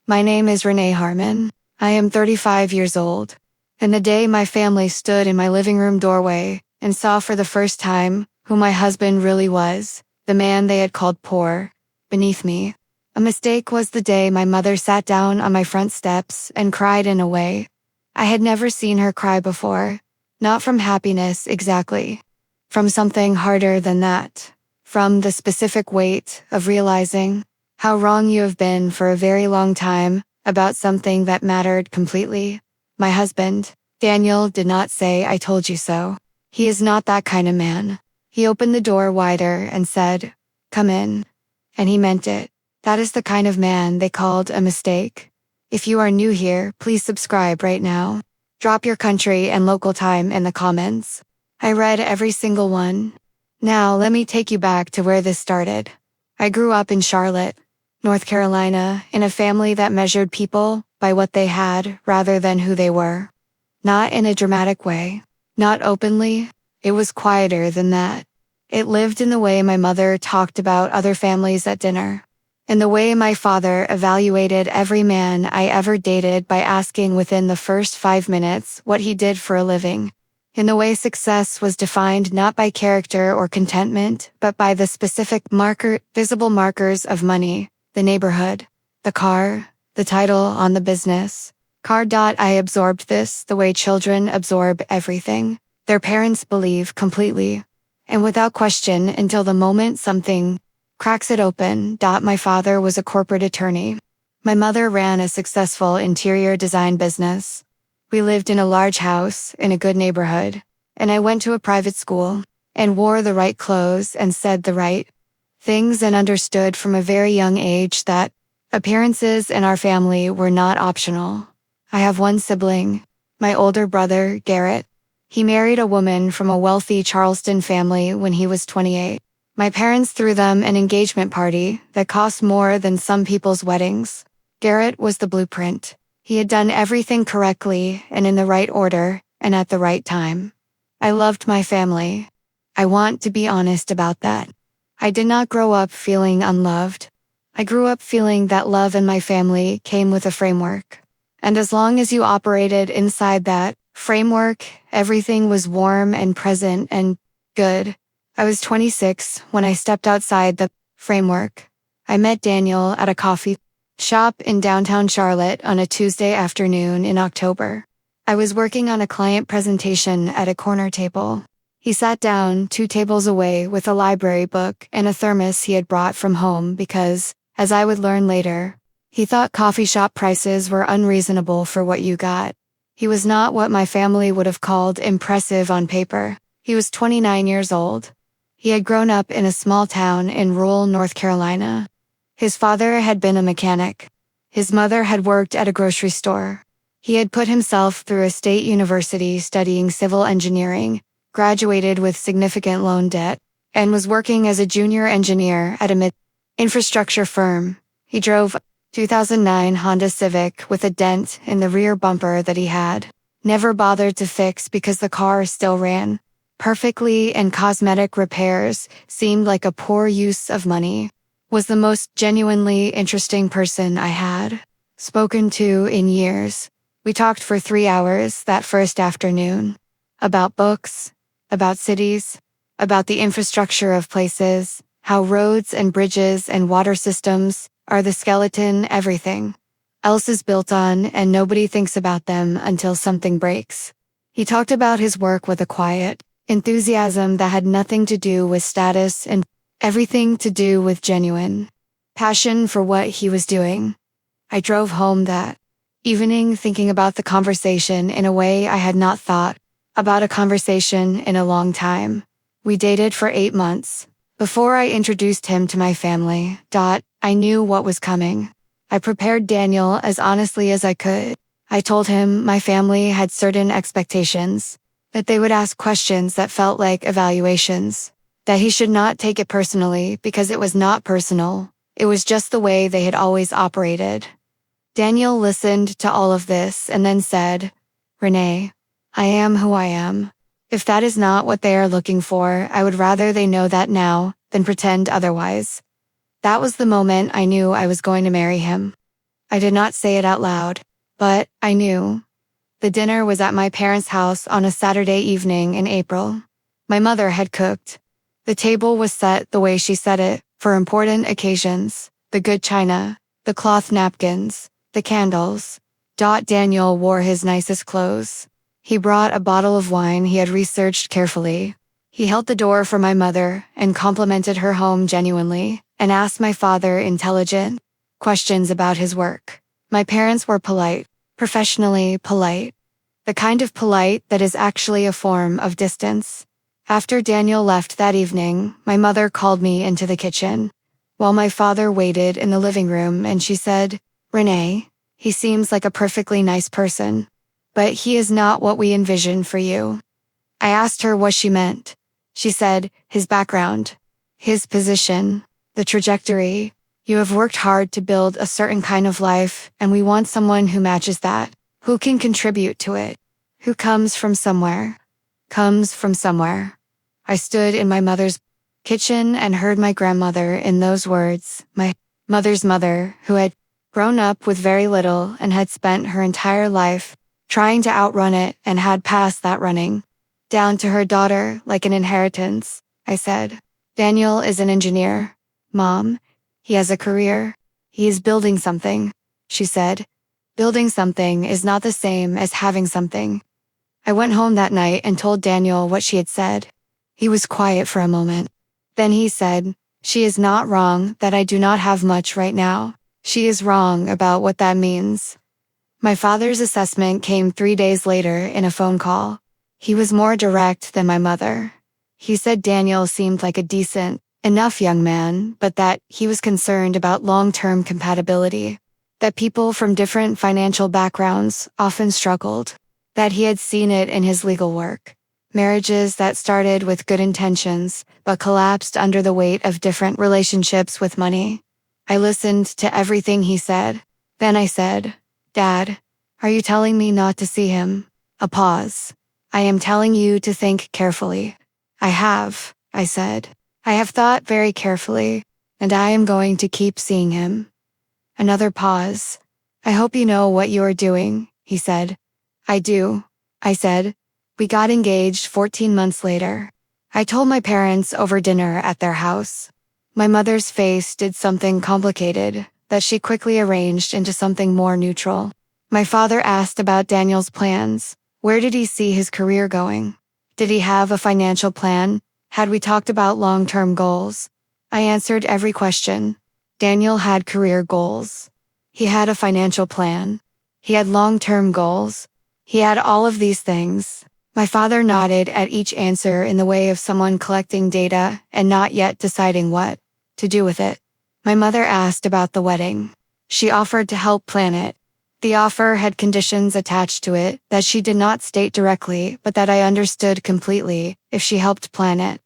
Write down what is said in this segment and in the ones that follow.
My name is Renee Harmon. I am 35 years old. And the day my family stood in my living room doorway and saw for the first time who my husband really was, the man they had called poor, beneath me. A mistake was the day my mother sat down on my front steps and cried in a way I had never seen her cry before. Not from happiness exactly. From something harder than that. From the specific weight of realizing how wrong you have been for a very long time about something that mattered completely. My husband, Daniel, did not say I told you so. He is not that kind of man. He opened the door wider and said, "Come in." And he meant it. That is the kind of man they called a mistake. If you are new here, please subscribe right now. Drop your country and local time in the comments. I read every single one. Now let me take you back to where this started. I grew up in Charlotte, North Carolina, in a family that measured people by what they had rather than who they were. Not in a dramatic way. Not openly. It was quieter than that. It lived in the way my mother talked about other families at dinner. In the way my father evaluated every man I ever dated by asking within the first 5 minutes what he did for a living. In the way success was defined not by character or contentment, but by the specific visible markers of money, the neighborhood, the car, the title on the business. I absorbed this the way children absorb everything. Their parents believe completely. And without question until the moment something cracks it open. My father was a corporate attorney. My mother ran a successful interior design business. We lived in a large house in a good neighborhood, and I went to a private school and wore the right clothes and said the right things and understood from a very young age that appearances in our family were not optional. I have one sibling, my older brother, Garrett. He married a woman from a wealthy Charleston family when he was 28. My parents threw them an engagement party that cost more than some people's weddings. Garrett was the blueprint. He had done everything correctly and in the right order and at the right time. I loved my family. I want to be honest about that. I did not grow up feeling unloved. I grew up feeling that love in my family came with a framework. And as long as you operated inside that framework, everything was warm and present and good. I was 26 when I stepped outside the framework. I met Daniel at a coffee shop in downtown Charlotte on a Tuesday afternoon in October. I was working on a client presentation at a corner table. He sat down 2 tables away with a library book and a thermos he had brought from home because, as I would learn later, he thought coffee shop prices were unreasonable for what you got. He was not what my family would have called impressive on paper. He was 29 years old. He had grown up in a small town in rural North Carolina. His father had been a mechanic. His mother had worked at a grocery store. He had put himself through a state university studying civil engineering, graduated with significant loan debt, and was working as a junior engineer at a mid-infrastructure firm. He drove a 2009 Honda Civic with a dent in the rear bumper that he had never bothered to fix because the car still ran perfectly, and cosmetic repairs seemed like a poor use of money. Was the most genuinely interesting person I had spoken to in years. We talked for 3 hours that first afternoon. About books, about cities, about the infrastructure of places, how roads and bridges and water systems are the skeleton everything else is built on, and nobody thinks about them until something breaks. He talked about his work with a quiet enthusiasm that had nothing to do with status and everything to do with genuine passion for what he was doing. I drove home that evening thinking about the conversation in a way I had not thought about a conversation in a long time. We dated for 8 months. Before I introduced him to my family, I knew what was coming. I prepared Daniel as honestly as I could. I told him my family had certain expectations, that they would ask questions that felt like evaluations, that he should not take it personally because it was not personal. It was just the way they had always operated. Daniel listened to all of this and then said, "Renee, I am who I am. If that is not what they are looking for, I would rather they know that now than pretend otherwise." That was the moment I knew I was going to marry him. I did not say it out loud, but I knew. The dinner was at my parents' house on a Saturday evening in April. My mother had cooked. The table was set the way she set it, for important occasions, the good china, the cloth napkins, the candles. Daniel wore his nicest clothes. He brought a bottle of wine he had researched carefully. He held the door for my mother and complimented her home genuinely, and asked my father intelligent questions about his work. My parents were polite, professionally polite. The kind of polite that is actually a form of distance. After Daniel left that evening, my mother called me into the kitchen, while my father waited in the living room, and she said, "Renee, he seems like a perfectly nice person, but he is not what we envisioned for you." I asked her what she meant. She said, "His background, his position, the trajectory. You have worked hard to build a certain kind of life, and we want someone who matches that, who can contribute to it, who comes from somewhere." Comes from somewhere. I stood in my mother's kitchen and heard my grandmother in those words, my mother's mother, who had grown up with very little and had spent her entire life trying to outrun it and had passed that running down to her daughter like an inheritance. I said, "Daniel is an engineer. Mom, he has a career. He is building something." She said, "Building something is not the same as having something." I went home that night and told Daniel what she had said. He was quiet for a moment. Then he said, "She is not wrong that I do not have much right now. She is wrong about what that means." My father's assessment came 3 days later in a phone call. He was more direct than my mother. He said Daniel seemed like a decent enough young man, but that he was concerned about long-term compatibility, that people from different financial backgrounds often struggled, that he had seen it in his legal work. Marriages that started with good intentions, but collapsed under the weight of different relationships with money. I listened to everything he said. Then I said, "Dad, are you telling me not to see him?" A pause. "I am telling you to think carefully." "I have," I said. "I have thought very carefully, and I am going to keep seeing him." Another pause. "I hope you know what you are doing," he said. "I do," I said. We got engaged 14 months later. I told my parents over dinner at their house. My mother's face did something complicated that she quickly arranged into something more neutral. My father asked about Daniel's plans. Where did he see his career going? Did he have a financial plan? Had we talked about long-term goals? I answered every question. Daniel had career goals. He had a financial plan. He had long-term goals. He had all of these things. My father nodded at each answer in the way of someone collecting data and not yet deciding what to do with it. My mother asked about the wedding. She offered to help plan it. The offer had conditions attached to it that she did not state directly, but that I understood completely. If she helped plan it,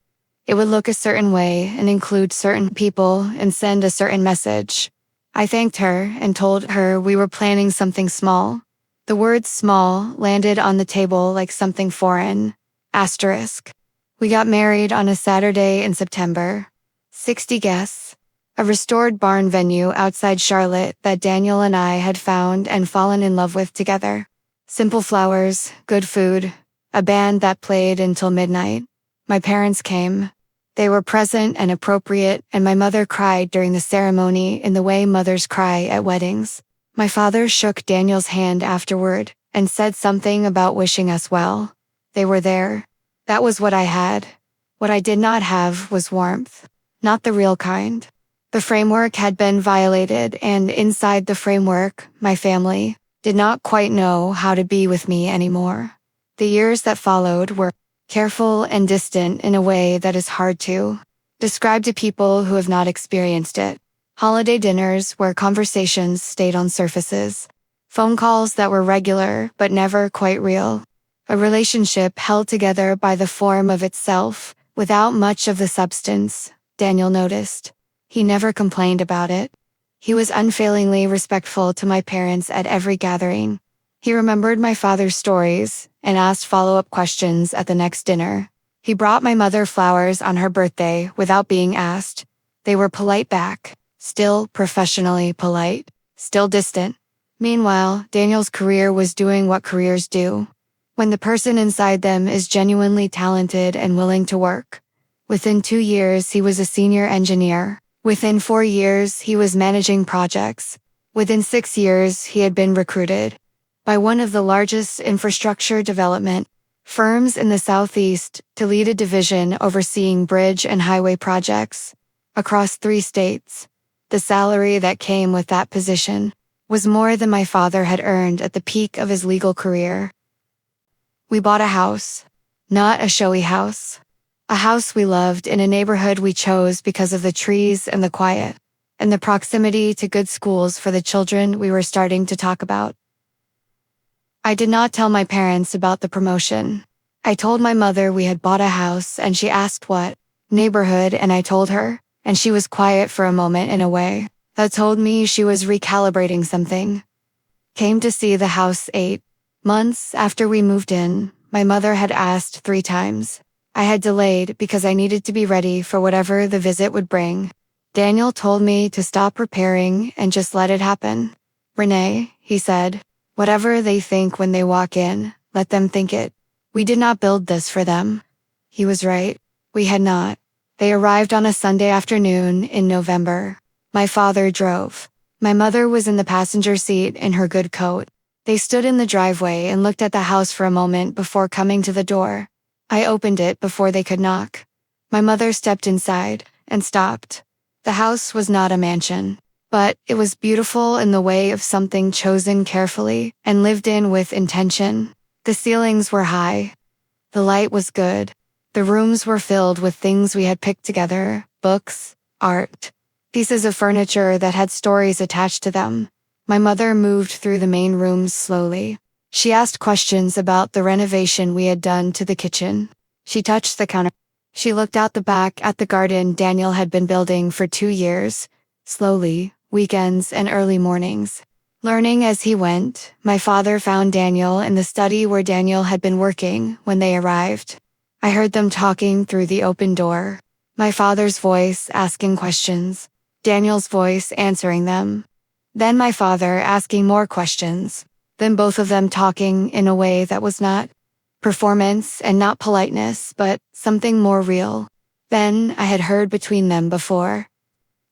it would look a certain way and include certain people and send a certain message. I thanked her and told her we were planning something small. The word small landed on the table like something foreign. Asterisk. We got married on a Saturday in September. 60 guests. A restored barn venue outside Charlotte that Daniel and I had found and fallen in love with together. Simple flowers, good food, a band that played until midnight. My parents came. They were present and appropriate, and my mother cried during the ceremony in the way mothers cry at weddings. My father shook Daniel's hand afterward and said something about wishing us well. They were there. That was what I had. What I did not have was warmth. Not the real kind. The framework had been violated, and inside the framework, my family did not quite know how to be with me anymore. The years that followed were careful and distant in a way that is hard to describe to people who have not experienced it. Holiday dinners where conversations stayed on surfaces. Phone calls that were regular but never quite real. A relationship held together by the form of itself, without much of the substance, Daniel noticed. He never complained about it. He was unfailingly respectful to my parents at every gathering. He remembered my father's stories and asked follow-up questions at the next dinner. He brought my mother flowers on her birthday without being asked. They were polite back. Still professionally polite. still distant. Meanwhile, Daniel's career was doing what careers do. When the person inside them is genuinely talented and willing to work. Within 2 years, he was a senior engineer. Within 4 years, he was managing projects. Within 6 years, he had been recruited by one of the largest infrastructure development firms in the Southeast to lead a division overseeing bridge and highway projects across 3 states. The salary that came with that position was more than my father had earned at the peak of his legal career. We bought a house, not a showy house. A house we loved in a neighborhood we chose because of the trees and the quiet, and the proximity to good schools for the children we were starting to talk about. I did not tell my parents about the promotion. I told my mother we had bought a house and she asked what neighborhood, and I told her, and she was quiet for a moment in a way that told me she was recalibrating something. Came to see the house 8 months after we moved in. My mother had asked 3 times. I had delayed because I needed to be ready for whatever the visit would bring. Daniel told me to stop preparing and just let it happen. Renee, he said, whatever they think when they walk in, let them think it. We did not build this for them. He was right. We had not. They arrived on a Sunday afternoon in November. My father drove. My mother was in the passenger seat in her good coat. They stood in the driveway and looked at the house for a moment before coming to the door. I opened it before they could knock. My mother stepped inside and stopped. The house was not a mansion, but it was beautiful in the way of something chosen carefully and lived in with intention. The ceilings were high. The light was good. The rooms were filled with things we had picked together, books, art, pieces of furniture that had stories attached to them. My mother moved through the main rooms slowly. She asked questions about the renovation we had done to the kitchen. She touched the counter. She looked out the back at the garden Daniel had been building for 2 years, slowly, weekends and early mornings. Learning as he went, my father found Daniel in the study where Daniel had been working when they arrived. I heard them talking through the open door. My father's voice asking questions, Daniel's voice answering them. Then my father asking more questions. Then both of them talking in a way that was not performance and not politeness, but something more real than I had heard between them before.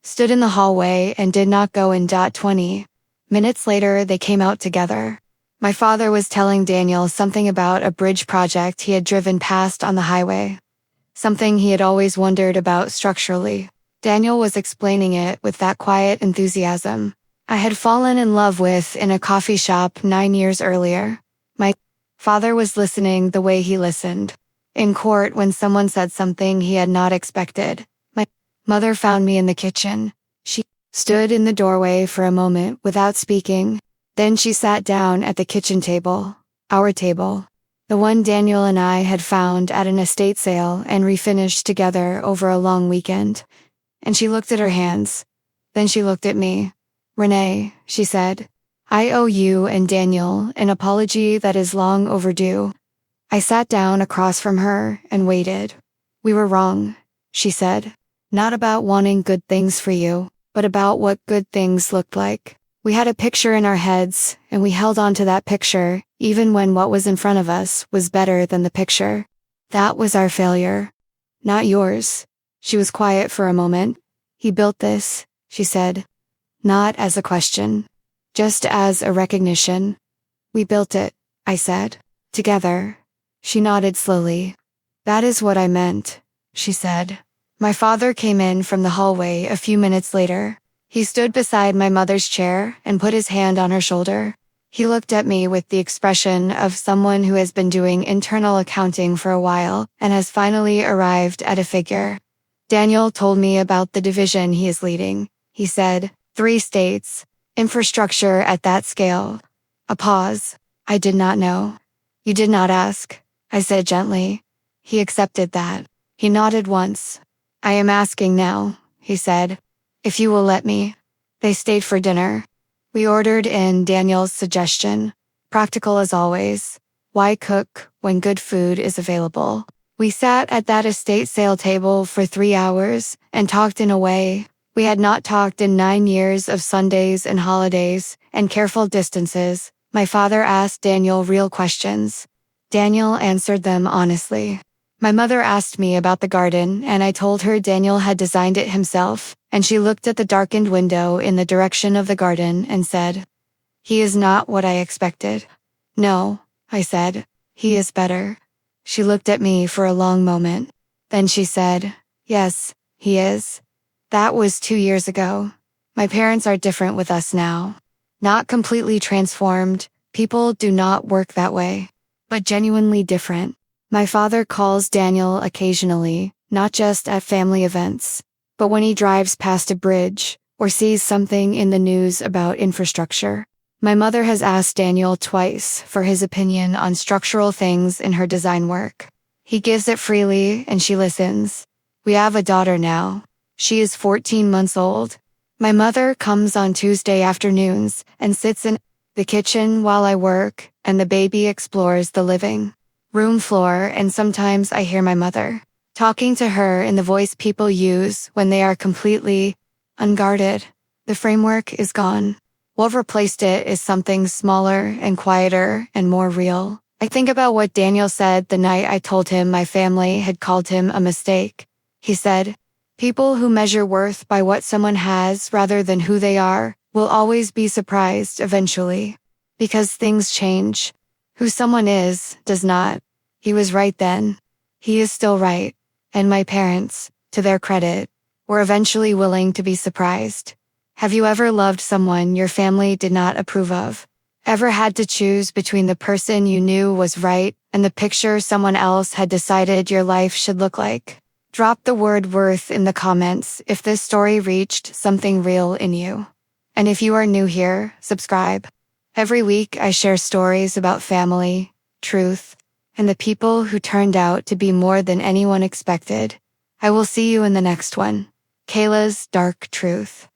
Stood in the hallway and did not go in. 20 minutes later, they came out together. My father was telling Daniel something about a bridge project he had driven past on the highway. Something he had always wondered about structurally. Daniel was explaining it with that quiet enthusiasm I had fallen in love with in a coffee shop 9 years earlier. My father was listening the way he listened. In court when someone said something he had not expected. My mother found me in the kitchen. She stood in the doorway for a moment without speaking. Then she sat down at the kitchen table, our table, the one Daniel and I had found at an estate sale and refinished together over a long weekend. And she looked at her hands. Then she looked at me. Renee, she said, I owe you and Daniel an apology that is long overdue. I sat down across from her and waited. We were wrong, she said. Not about wanting good things for you, but about what good things looked like. We had a picture in our heads, and we held on to that picture, even when what was in front of us was better than the picture. That was our failure. Not yours. She was quiet for a moment. He built this, she said. Not as a question. Just as a recognition. We built it, I said. Together. She nodded slowly. That is what I meant, she said. My father came in from the hallway a few minutes later. He stood beside my mother's chair and put his hand on her shoulder. He looked at me with the expression of someone who has been doing internal accounting for a while and has finally arrived at a figure. Daniel told me about the division he is leading. He said, 3 states, infrastructure at that scale. A pause. I did not know. You did not ask, I said gently. He accepted that. He nodded once. I am asking now, he said. If you will let me. They stayed for dinner. We ordered in Daniel's suggestion. Practical as always. Why cook when good food is available? We sat at that estate sale table for 3 hours and talked in a way We had not talked in 9 years of Sundays and holidays and careful distances. My father asked Daniel real questions. Daniel answered them honestly. My mother asked me about the garden, and I told her Daniel had designed it himself, and she looked at the darkened window in the direction of the garden and said, "He is not what I expected." "No," I said, "he is better." She looked at me for a long moment. Then she said, "Yes, he is." That was 2 years ago. My parents are different with us now. Not completely transformed, people do not work that way, but genuinely different. My father calls Daniel occasionally, not just at family events, but when he drives past a bridge or sees something in the news about infrastructure. My mother has asked Daniel twice for his opinion on structural things in her design work. He gives it freely and she listens. We have a daughter now. She is 14 months old. My mother comes on Tuesday afternoons and sits in the kitchen while I work, and the baby explores the living room floor, and sometimes I hear my mother talking to her in the voice people use when they are completely unguarded. The framework is gone. What replaced it is something smaller and quieter and more real. I think about what Daniel said the night I told him my family had called him a mistake. He said, "People who measure worth by what someone has rather than who they are will always be surprised eventually. Because things change. Who someone is does not." He was right then. He is still right. And my parents, to their credit, were eventually willing to be surprised. Have you ever loved someone your family did not approve of? Ever had to choose between the person you knew was right and the picture someone else had decided your life should look like? Drop the word worth in the comments if this story reached something real in you. And if you are new here, subscribe. Every week I share stories about family, truth, and the people who turned out to be more than anyone expected. I will see you in the next one. Kayla's Dark Truth.